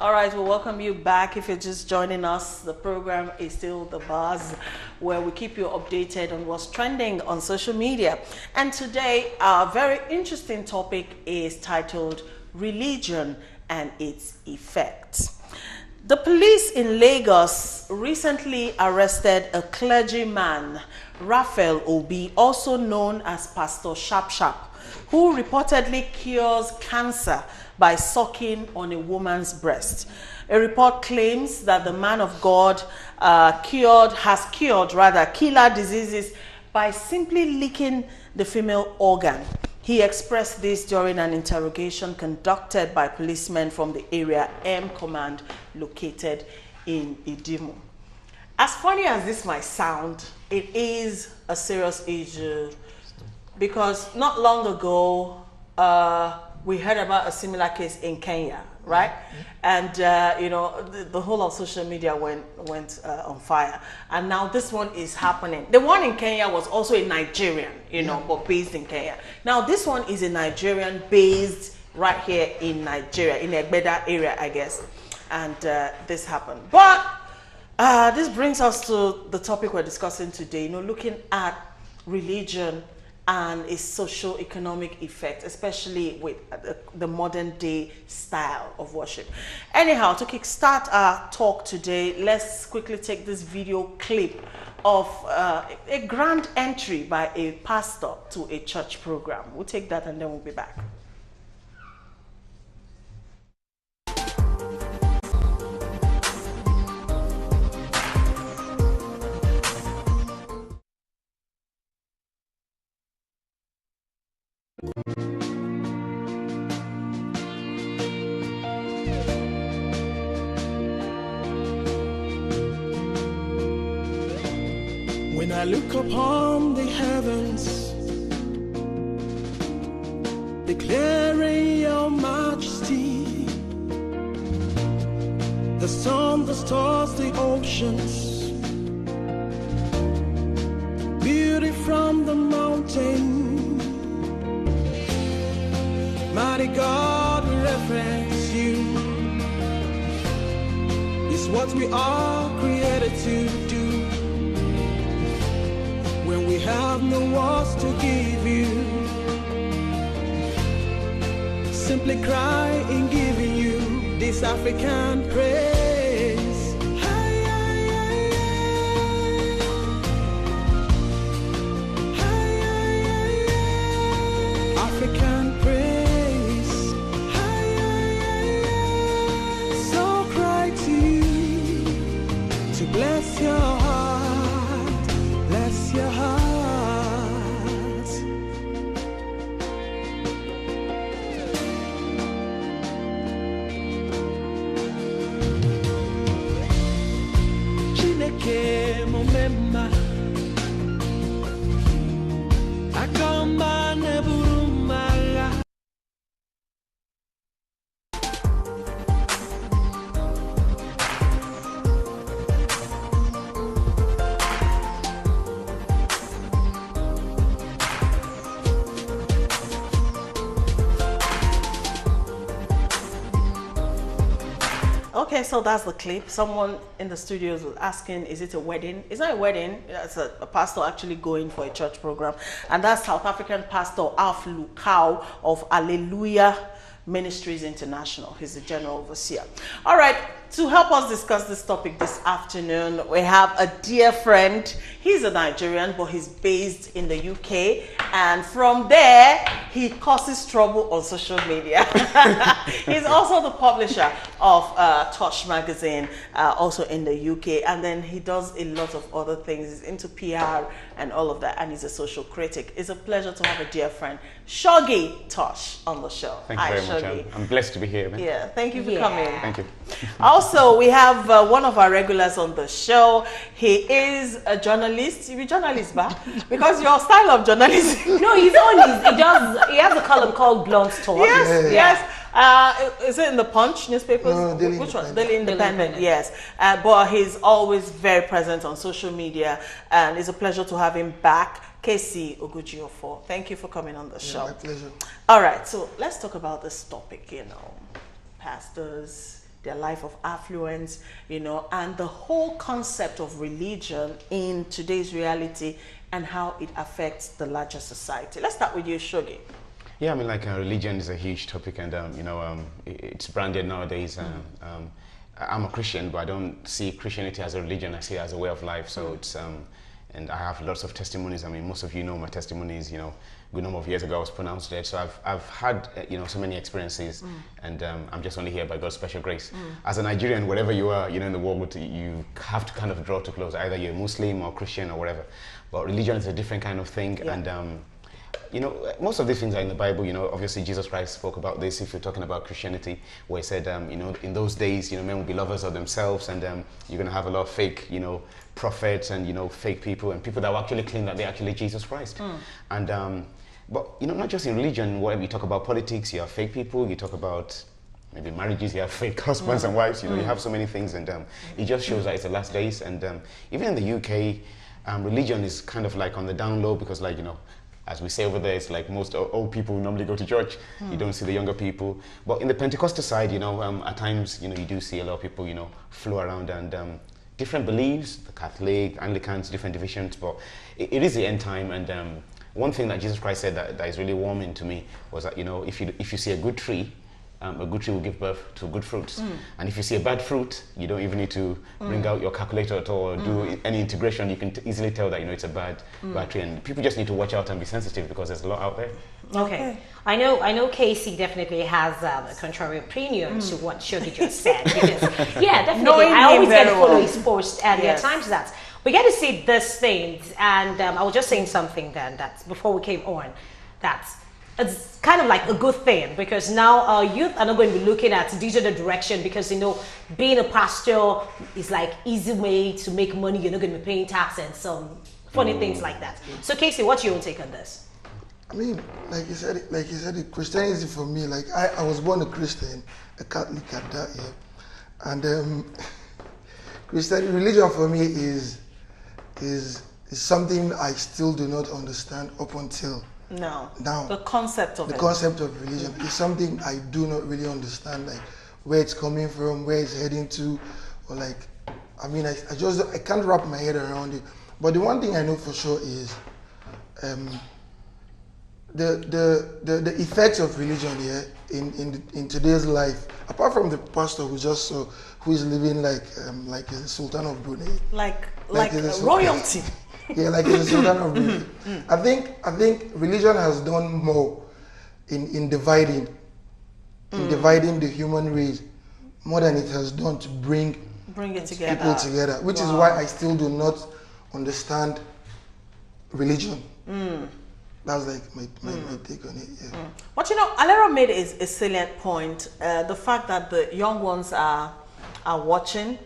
All right, we'll welcome you back. If you're just joining us, the program is still The Buzz, where we keep you updated on what's trending on social media. And today, our very interesting topic is titled Religion and Its Effects. The police in Lagos recently arrested a clergyman, Raphael Obi, also known as Pastor Sharp Sharp, who reportedly cures cancer by sucking on a woman's breast. A report claims that the man of God has cured killer diseases by simply licking the female organ. He expressed this during an interrogation conducted by policemen from the Area M Command located in Idimu. As funny as this might sound, it is a serious issue because not long ago, we heard about a similar case in Kenya, right? And the whole of social media went on fire. And now this one is happening. The one in Kenya was also a Nigerian, but based in Kenya. Now this one is a Nigerian based right here in Nigeria, in the Egbeda area, I guess. And this happened. But this brings us to the topic we're discussing today, looking at religion and its socio-economic effect, especially with the modern day style of worship. Anyhow, to kickstart our talk today, let's quickly take this video clip of a grand entry by a pastor to a church program. We'll take that and then we'll be back. When I look upon the heavens, declaring your majesty, the sun, the stars, the oceans, beauty from the mountain, mighty God, we reverence you. It's what we are created to do. When we have no words to give you, simply cry in giving you this African praise. African praise. So cry to you to bless your heart, bless your heart. Chineke momema akamba neburu mala. Okay, so that's the clip. Someone in the studios was asking, is it a wedding? It's not a wedding. It's a pastor actually going for a church program. And that's South African pastor Alf Lukau of Alleluia Ministries International. He's the general overseer. All right, to help us discuss this topic this afternoon, we have a dear friend. He's a Nigerian, but he's based in the UK. And from there, he causes trouble on social media. He's also the publisher of Touch magazine, also in the UK. And then he does a lot of other things. He's into PR and all of that. And he's a social critic. It's a pleasure to have a dear friend, Shogi Tosh, on the show. Thank you very much. I'm blessed to be here, man. Yeah, thank you for coming. Thank you. Also, we have one of our regulars on the show. He is a journalist. You're a journalist, ba? Because your style of journalism. No, he's on he has a column called Blunt Talk. Yes, yes. Is it in the Punch newspapers? No, Daily Which one? Independent. Daily Independent, yes. But he's always very present on social media, and it's a pleasure to have him back. Casey Ogujiofo, thank you for coming on the show. My pleasure. All right, so let's talk about this topic, pastors, their life of affluence, and the whole concept of religion in today's reality and how it affects the larger society. Let's start with you, Shogi. Yeah, I mean, like religion is a huge topic, and it's branded nowadays. I'm a Christian, but I don't see Christianity as a religion. I see it as a way of life. So it's and I have lots of testimonies. I mean, most of you know my testimonies. A good number of years ago I was pronounced dead. So I've had so many experiences, and I'm just only here by God's special grace. As a Nigerian, wherever you are, in the world, you have to kind of draw to close. Either you're Muslim or Christian or whatever. But religion is a different kind of thing, and most of these things are in the Bible. Obviously Jesus Christ spoke about this. If you're talking about Christianity, where he said, in those days, men will be lovers of themselves, and you're going to have a lot of fake, prophets and fake people and people that will actually claim that they're actually Jesus Christ. And but not just in religion. Whatever you talk about politics, you have fake people. You talk about maybe marriages, you have fake husbands and wives. You have so many things, and it just shows that it's the last days. And even in the UK. Religion is kind of like on the down low because, as we say over there, it's like most old people normally go to church. You don't see the younger people. But in the Pentecostal side, at times, you do see a lot of people, flow around and different beliefs, the Catholic, Anglicans, different divisions. But it is the end time. And one thing that Jesus Christ said that is really warming to me was that, if you see a good tree will give birth to good fruits. And if you see a bad fruit, you don't even need to bring out your calculator at all or do any integration. You can easily tell that it's a bad tree, and people just need to watch out and be sensitive because there's a lot out there. Okay. I know Casey definitely has a contrary opinion to what Shogi just said, because definitely I always get to follow his post, and there are times that we get to see these things. And I was just saying something then that before we came on, that it's kind of like a good thing, because now our youth are not going to be looking at digital direction, because being a pastor is like easy way to make money. You're not going to be paying tax and some funny things like that. So Casey, what's your own take on this? I mean, like you said, Christianity for me, I was born a Christian, a Catholic at that, and Christian religion for me is something I still do not understand up until now. The concept of the concept of religion is something I do not really understand, like where it's coming from, where it's heading to, or I can't wrap my head around it. But the one thing I know for sure is the effects of religion here in today's life, apart from the pastor who is living like a Sultan of Brunei, like royalty. Yeah, like it's a Sultan of Brunei. I think religion has done more in dividing the human race more than it has done to bring it together. People together, which is why I still do not understand religion. That's like my take on it. Yeah. But Alero made a salient point. The fact that the young ones are watching,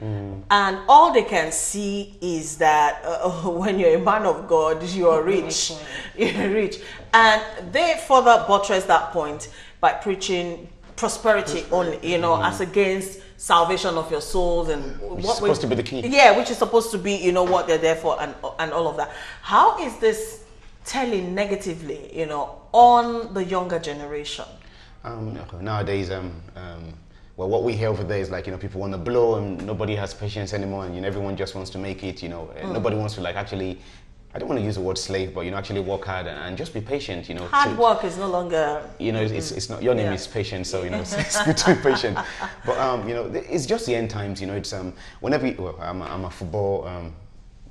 and all they can see is that when you're a man of God, you are rich. You're rich. And they further buttress that point by preaching prosperity only, as against salvation of your souls, and which is supposed to be the key. Yeah, which is supposed to be, what they're there for, and all of that. How is this telling negatively, on the younger generation? Nowadays, well, what we hear over there is people want to blow, and nobody has patience anymore, and everyone just wants to make it. Nobody wants to actually. I don't want to use the word slave, but actually work hard and just be patient. Hard work is no longer. It's not. Your name is patient, so it's good to be patient. But it's just the end times. It's whenever I'm a football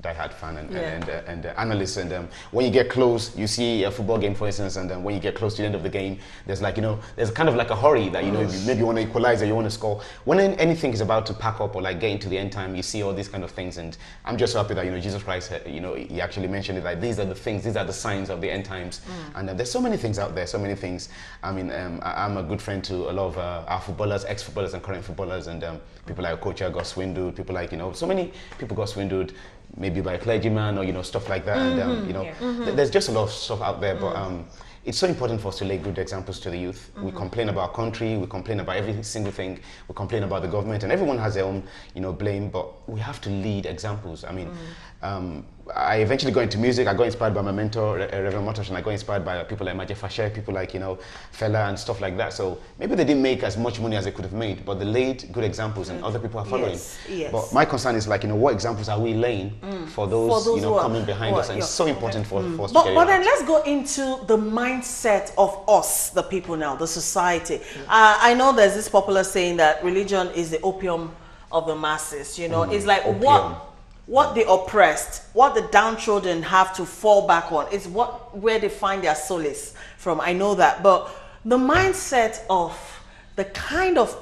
die-hard fan and analyst, and when you get close, you see a football game, for instance, and when you get close to the end of the game, there's there's kind of like a hurry that maybe you want to equalize or you want to score. When anything is about to pack up or get into the end time, you see all these kind of things, and I'm just happy that Jesus Christ, he actually mentioned it, like these are the things, these are the signs of the end times, and there's so many things out there, so many things. I mean, I'm a good friend to a lot of our footballers, ex-footballers and current footballers, and people like Okocha got swindled, people like so many people got swindled, maybe by a clergyman or stuff like that, and there's just a lot of stuff out there, but it's so important for us to lay good examples to the youth. We complain about our country, we complain about every single thing, we complain about the government, and everyone has their own blame, but we have to lead examples. I mean, I eventually got into music. I got inspired by my mentor, Reverend Motosh, and I got inspired by people like Maje Fashe, people like, Fela and stuff like that. So maybe they didn't make as much money as they could have made, but they laid good examples and other people are following. Yes. But my concern is like, what examples are we laying for those coming behind us? And it's so important for us to get it But then right. let's go into the mindset of us, the people now, the society. I know there's this popular saying that religion is the opium of the masses, It's like Opium. what the oppressed, what the downtrodden have to fall back on is where they find their solace from. I know that, but the mindset of the kind of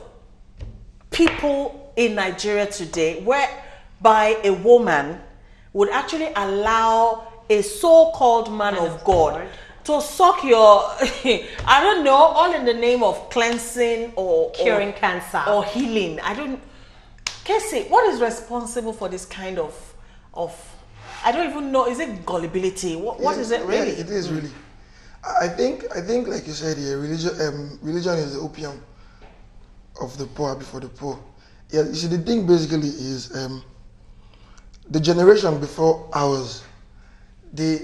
people in Nigeria today, whereby a woman would actually allow a so-called man of God to suck your, I don't know, all in the name of cleansing or Curing cancer or healing. Casey, what is responsible for this kind of I don't even know, is it gullibility? What is it really? Yeah, it is really. I think like you said here, religion is the opium of the poor before the poor. Yeah, you see, the thing basically is the generation before ours, they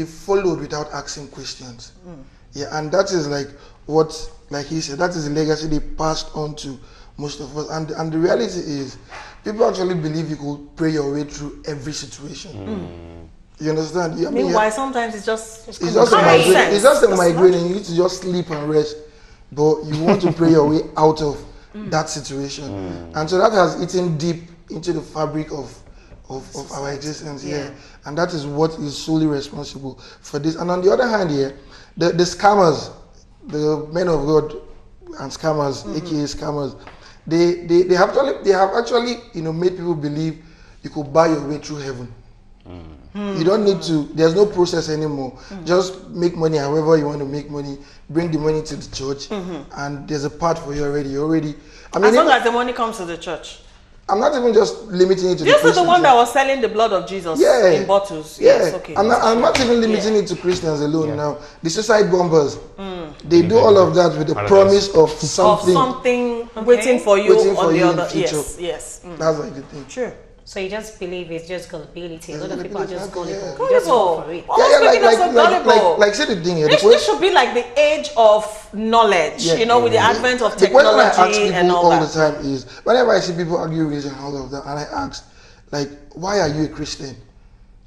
followed without asking questions. Yeah, and that is like what, like he said, that is the legacy they passed on to most of us. And the reality is, people actually believe you could pray your way through every situation. You understand? Meanwhile, sometimes it's just a migraine. It's just a migraine, and you need to just sleep and rest. But you want to pray your way out of that situation, and so that has eaten deep into the fabric of our existence. Yeah, and that is what is solely responsible for this. And on the other hand, the scammers, the men of God and scammers, aka scammers, they have actually made people believe you could buy your way through heaven. You don't need to, there's no process anymore. Just make money however you want to make money, bring the money to the church, and there's a part for you already. I mean, as long as the money comes to the church. I'm not even just limiting it to this the is the one that was selling the blood of Jesus in bottles. Yeah. Yes, okay. I'm not even limiting it to Christians alone now. The suicide bombers, they do all of that with the promise of something waiting for you on the other. Future. Yes. That's like the thing. Sure. So you just believe it's just gullibility. A lot of people are just Gullibility, gullible. Just fall for it. Like say the thing here. This should be like the age of knowledge, with the advent of technology. The question I ask people and all all that. the time is, whenever I see people argue religion and all of that, and I ask, like, why are you a Christian?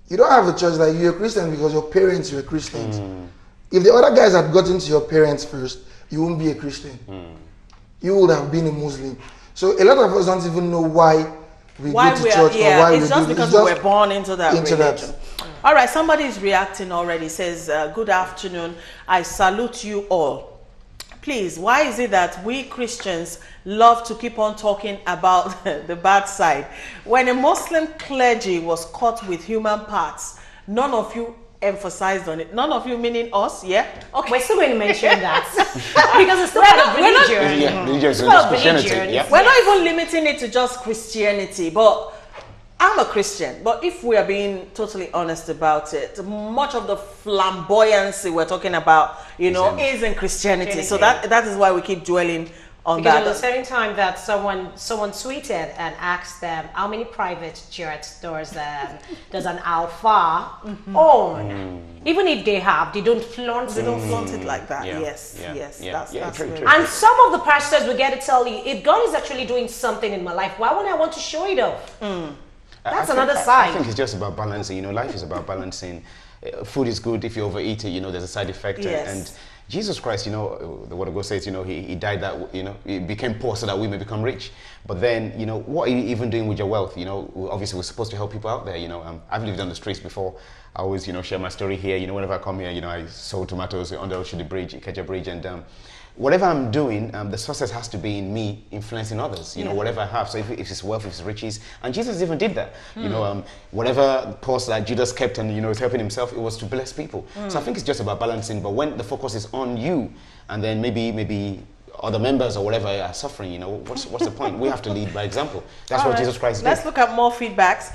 You don't have a choice. Like, you're a Christian because your parents were Christians. If the other guys had gotten to your parents first, you wouldn't be a Christian. You would have been a Muslim. So a lot of us don't even know why we go to church or why it's just because we were born into that religion. All right, somebody is reacting already. Says, good afternoon. I salute you all. Please, why is it that we Christians love to keep on talking about the bad side? When a Muslim clergy was caught with human parts, none of you emphasized on it. None of you, meaning us, yeah? Okay. We're still going to mention that. Because it's still part of religion. Religion is Christianity. Yeah. We're not even limiting it to just Christianity, but I'm a Christian. But if we are being totally honest about it, much of the flamboyancy we're talking about, is in Christianity. So that is why we keep dwelling on because that. There was a certain time that someone tweeted and asked them how many private jets does an alpha own. Even if they have, they don't flaunt it. They don't flaunt it like that. Yeah. Yes. That's true. And some of the pastors will get to tell you, if God is actually doing something in my life, why would I want to show it off? That's another side. I think it's just about balancing. Life is about balancing. Food is good if you overeat it. There's a side effect. Yes. And Jesus Christ, the word of God says, he died that, he became poor so that we may become rich. But then, what are you even doing with your wealth? Obviously we're supposed to help people out there. I've lived on the streets before. I always, share my story here. Whenever I come here, I sold tomatoes under Oshodi Bridge, Ikeja Bridge, and whatever I'm doing, the success has to be in me influencing others, whatever I have. So if it's wealth, if it's riches, and Jesus even did that. Whatever purse that Judas kept and, is helping himself, it was to bless people. So I think it's just about balancing, but when the focus is on you, and then maybe other members or whatever are suffering, what's the point? We have to lead by example. That's what Jesus Christ did. Let's look at more feedbacks.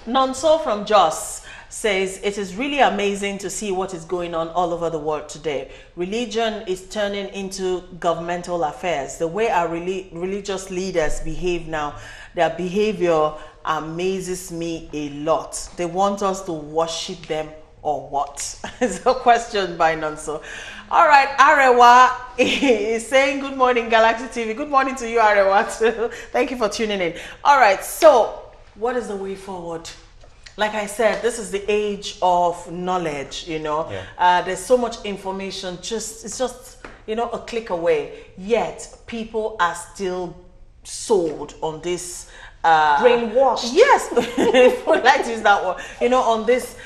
Nonso from Jos says, it is really amazing to see what is going on all over the world today. Religion is turning into governmental affairs. The way our religious leaders behave now, their behavior amazes me a lot. They want us to worship them or what? It's a question by Nonso. All right, Arewa is saying good morning, Galaxy TV. Good morning to you, Arewa, too. Thank you for tuning in. All right, so what is the way forward? Like I said, this is the age of knowledge, you know. Yeah. There's so much information, it's just, you know, a click away. Yet, people are still sold on this brainwashed. Yes, if we like to use that word. You know, on this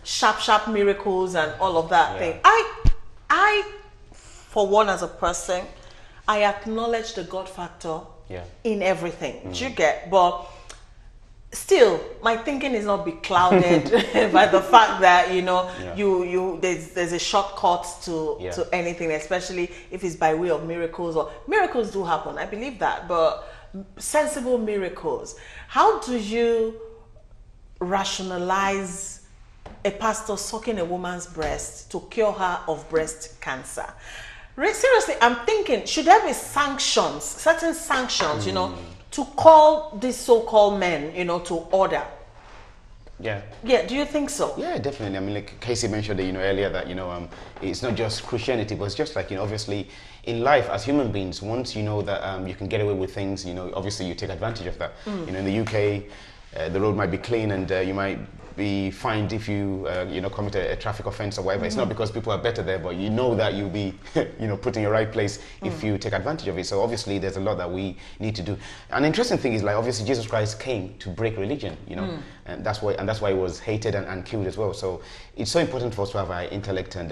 sharp miracles and all of that thing. I, for one, as a person, I acknowledge the God factor in everything. Do you get? But still, my thinking is not be clouded by the fact that, you know, there's a shortcut to anything, especially if it's by way of miracles. Or miracles do happen, I believe that, but sensible miracles. How do you rationalize a pastor sucking a woman's breast to cure her of breast cancer? Seriously, I'm thinking, should there be sanctions, certain sanctions, you know, to call these so-called men, you know, to order? Yeah. Yeah, do you think so? Yeah, definitely. I mean, like Casey mentioned, you know, earlier that, you know, it's not just Christianity, but it's just like, you know, obviously in life as human beings, once you know that you can get away with things, you know, obviously you take advantage of that. You know, in the UK, the road might be clean and you might be fined if you, you know, commit a traffic offense or whatever. It's not because people are better there, but you know that you'll be, you know, put in your right place if you take advantage of it. So obviously there's a lot that we need to do. An interesting thing is, like, obviously Jesus Christ came to break religion, you know, and that's why he was hated and killed as well. So it's so important for us to have our intellect. And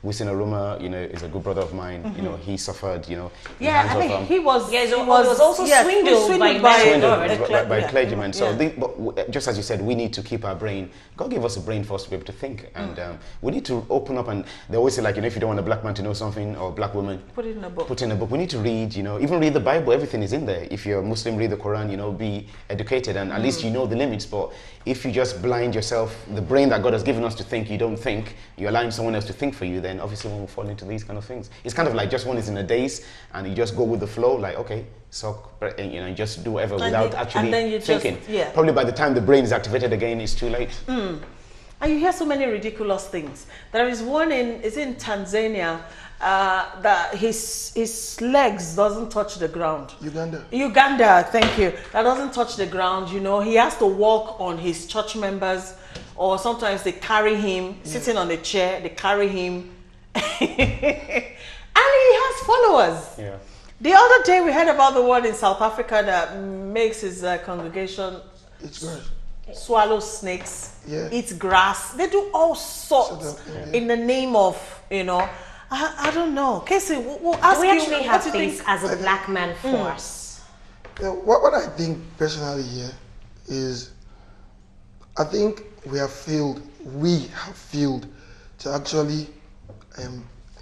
Wisin Oruma, you know, is a good brother of mine. You know, he suffered, you know. Yeah, I mean, he was also swindled by clergymen. So but just as you said, we need to keep our brain. God gave us a brain for us to be able to think, and we need to open up. And they always say, like, you know, if you don't want a black man to know something, or a black woman, put it in a book. Put in a book. We need to read, you know, even read the Bible. Everything is in there. If you're a Muslim, read the Quran, you know, be educated, and at least you know the limits. But if you just blind yourself, the brain that God has given us to think, you don't think, you're allowing someone else to think for you, then obviously we will fall into these kind of things. It's kind of like just one is in a daze, and you just go with the flow, like, okay, so, you know, just do whatever without actually thinking. Probably by the time the brain is activated again, it's too late. And you hear so many ridiculous things. There is one in Tanzania that his legs doesn't touch the ground. Uganda, thank you. That doesn't touch the ground, you know. He has to walk on his church members, or sometimes they carry him, sitting on a chair, they carry him. And he has followers. Yeah. The other day we heard about the one in South Africa that makes his congregation swallow snakes, eat grass. They do all sorts in the name of, you know, I don't know. Casey, we'll ask you. Do we actually have things as a black man force? What I think personally here is, I think we have failed to actually,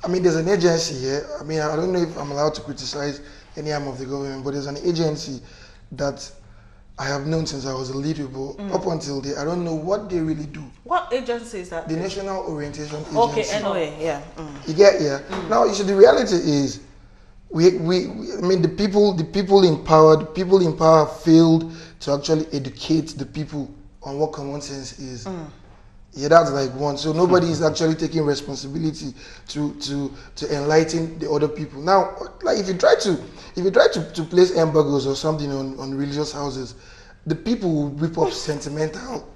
I mean, there's an agency here. I mean, I don't know if I'm allowed to criticize any arm of the government, but there's an agency that I have known since I was a little boy. Up until I don't know what they really do. What agency is that? The National Orientation Agency. Okay, NOA, yeah. You get Now, you see, the reality is, I mean, the people in power failed to actually educate the people on what common sense is. Yeah, that's like one. So nobody is actually taking responsibility to enlighten the other people. Now, like if you try to place embargoes or something on religious houses, the people will whip up sentimental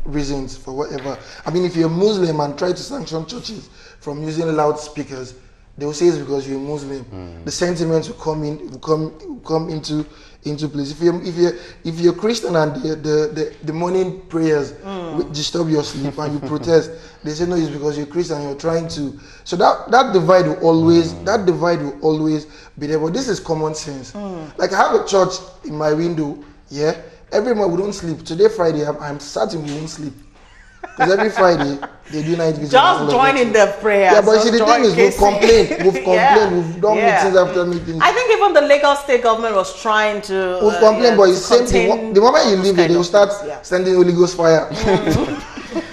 reasons for whatever. I mean, if you're a Muslim and try to sanction churches from using loudspeakers, they will say it's because you're a Muslim. The sentiments will come into place. If you're Christian and the morning prayers disturb your sleep and you protest, they say no, it's because you're Christian. You're trying to. So that divide will always be there. But this is common sense. Like I have a church in my window. Yeah, every month we don't sleep. Today Friday, I'm certain we won't sleep. Because every Friday they do night visit. Just join in the prayer. Yeah, but see, the thing is, we've complained, we've done meetings after meetings. I think even the Lagos state government was trying to. We've complained, but it's same thing. The moment you leave it, they will start sending Holy Ghost fire.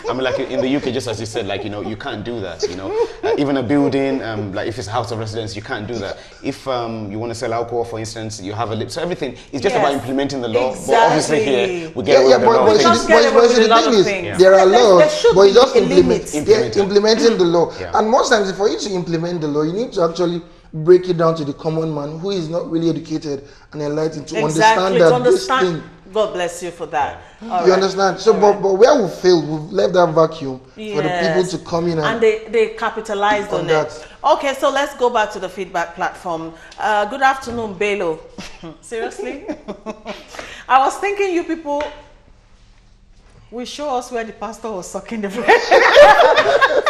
I mean, like in the UK, just as you said, like, you know, you can't do that, you know. Even a building, like if it's a house of residence, you can't do that. If you want to sell alcohol, for instance, you have a limit. So everything is just about implementing the law. Exactly. But obviously here, we get away with a lot but of things. the thing is, there are laws, but it's just implementing the law. Yeah. And most times, for you to implement the law, you need to actually break it down to the common man who is not really educated and enlightened to understand that this thing. God bless you for that. Yeah. You understand? So, but where we failed, we've left that vacuum for the people to come in and they capitalized on that. it. Okay, so let's go back to the feedback platform. Good afternoon, Bello. Seriously? I was thinking you people will show us where the pastor was sucking the bread.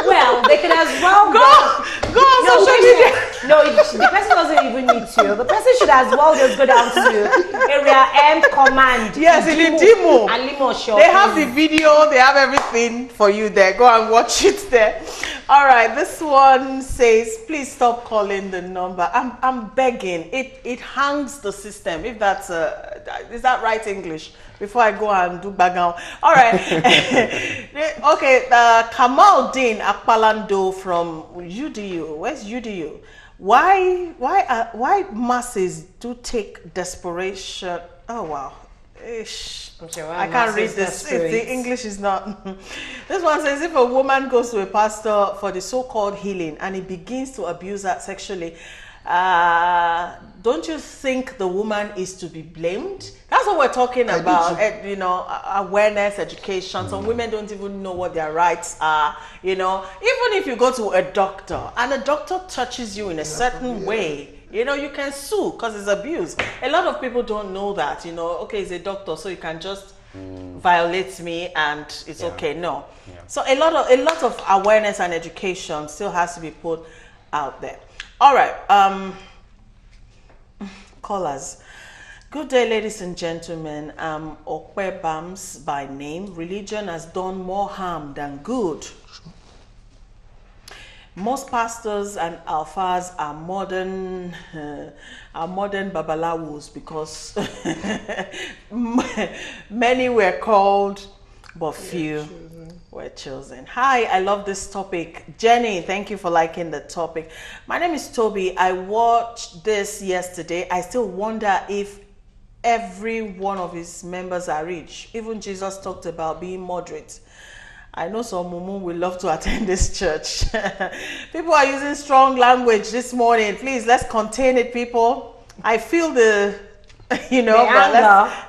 Well, they can as well go on social media. No, the person doesn't even need to. The person should as well just go down to area M command. Yes, in the demo. And Limo shop. They have the video, they have everything for you there. Go and watch it there. All right, this one says, please stop calling the number. I'm begging. It hangs the system. If that's is that right English? Before I go and do background. All right. Okay, Kamal Dean Akpalando from UDU. Where's UDU? Why masses do take desperation? Oh wow. Ish. I can't read this. The English is not. This one says, if a woman goes to a pastor for the so-called healing and he begins to abuse her sexually, don't you think the woman is to be blamed? That's what we're talking about. You know, awareness, education. Some women don't even know what their rights are. You know, even if you go to a doctor and a doctor touches you in a certain way, you know, you can sue because it's abuse. A lot of people don't know that, you know, okay, he's a doctor, so you can just violate me and it's okay. No. Yeah. So a lot of awareness and education still has to be put out there. All right. Callers. Good day, ladies and gentlemen. I'm Okwe Bams by name. Religion has done more harm than good. Most pastors and alphas are modern babalawos because many were called, but few were chosen. Hi, I love this topic. Jenny, thank you for liking the topic. My name is Toby. I watched this yesterday. I still wonder if every one of his members are rich. Even Jesus talked about being moderate. I know some mumu will love to attend this church. People are using strong language this morning. Please, let's contain it, people. I feel the, you know, but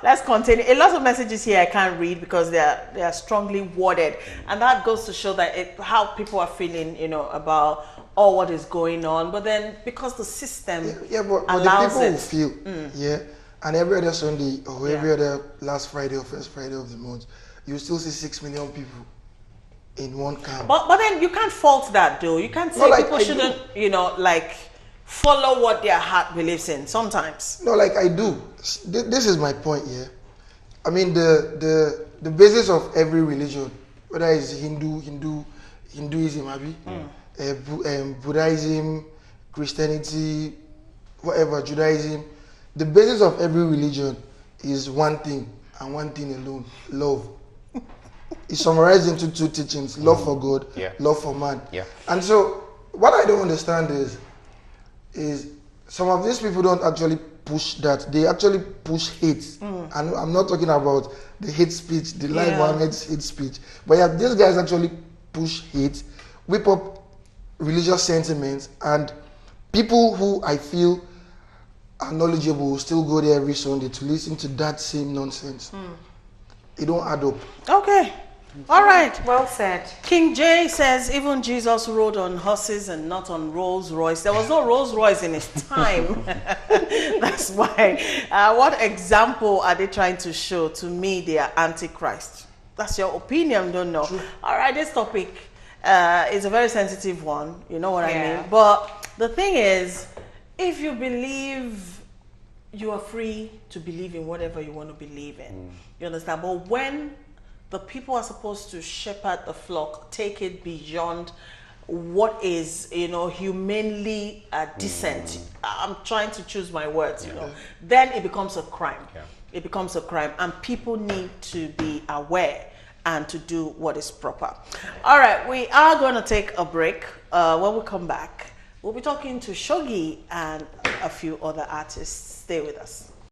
let's contain it. A lot of messages here I can't read because they are strongly worded, and that goes to show that how people are feeling, you know, about all what is going on. But then because the system but the people will feel, and every other Sunday or every other last Friday or first Friday of the month, you still see 6 million people in one camp. But then you can't fault that though. You can't say people shouldn't, you know, like follow what their heart believes in sometimes. No, like I do. This is my point here. I mean the basis of every religion, whether it's Hinduism, Buddhism, Christianity, whatever, Judaism, the basis of every religion is one thing and one thing alone: love. It's summarized into two teachings: love for God, love for man. Yeah. And so what I don't understand is some of these people don't actually push that. They actually push hate. And I'm not talking about the hate speech, the Lai Mohammed's hate speech. But these guys actually push hate, whip up religious sentiments, and people who I feel are knowledgeable will still go there every Sunday to listen to that same nonsense. It don't add up. Okay. All right. Well said. King J says even Jesus rode on horses and not on Rolls Royce. There was no Rolls Royce in his time. That's why. What example are they trying to show? To me, they are Antichrist. That's your opinion, don't know. True. All right, this topic is a very sensitive one. You know what I mean? But the thing is, if you believe, you are free to believe in whatever you want to believe in. You understand? But when the people are supposed to shepherd the flock, take it beyond what is, you know, humanly decent. I'm trying to choose my words, you know. Then it becomes a crime. It becomes a crime, and people need to be aware and to do what is proper. All right, we are going to take a break. When we come back, we'll be talking to Shogi and a few other artists. Stay with us.